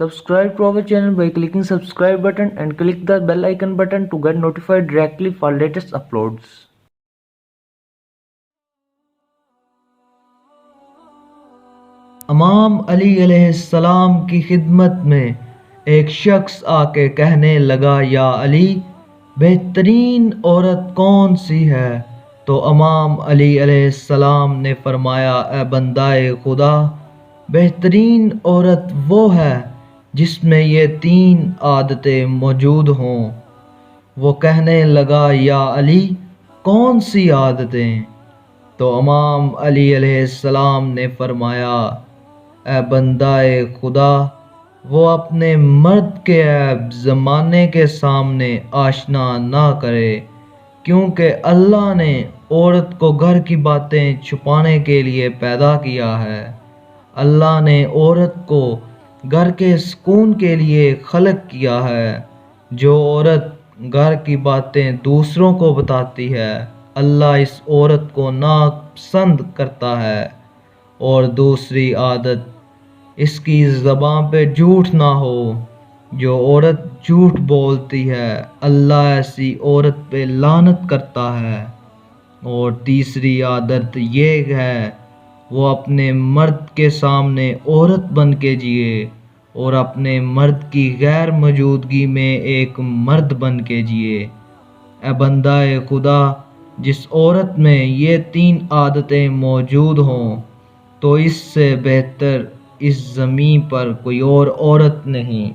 Subscribe to our channel by clicking subscribe button and click the bell icon button to get notified directly for latest uploads. امام علی علیہ السلام کی خدمت میں ایک شخص آ کے کہنے لگا، یا علی، بہترین عورت کون سی ہے؟ تو امام علی علیہ السلام نے فرمایا، اے بندہ خدا، بہترین عورت وہ ہے جس میں یہ 3 عادتیں موجود ہوں۔ وہ کہنے لگا، یا علی، کون سی عادتیں؟ تو امام علی علیہ السلام نے فرمایا، اے بندہ خدا، وہ اپنے مرد کے عیب زمانے کے سامنے آشنا نہ کرے، کیونکہ اللہ نے عورت کو گھر کی باتیں چھپانے کے لیے پیدا کیا ہے۔ اللہ نے عورت کو گھر کے سکون کے لیے خلق کیا ہے۔ جو عورت گھر کی باتیں دوسروں کو بتاتی ہے، اللہ اس عورت کو ناپسند کرتا ہے۔ اور دوسری عادت، اس کی زبان پہ جھوٹ نہ ہو۔ جو عورت جھوٹ بولتی ہے، اللہ ایسی عورت پہ لعنت کرتا ہے۔ اور تیسری عادت یہ ہے، وہ اپنے مرد کے سامنے عورت بن کے جیے اور اپنے مرد کی غیر موجودگی میں ایک مرد بن کے جیے۔ اے بندہ خدا، جس عورت میں یہ 3 عادتیں موجود ہوں تو اس سے بہتر اس زمین پر کوئی اور عورت نہیں۔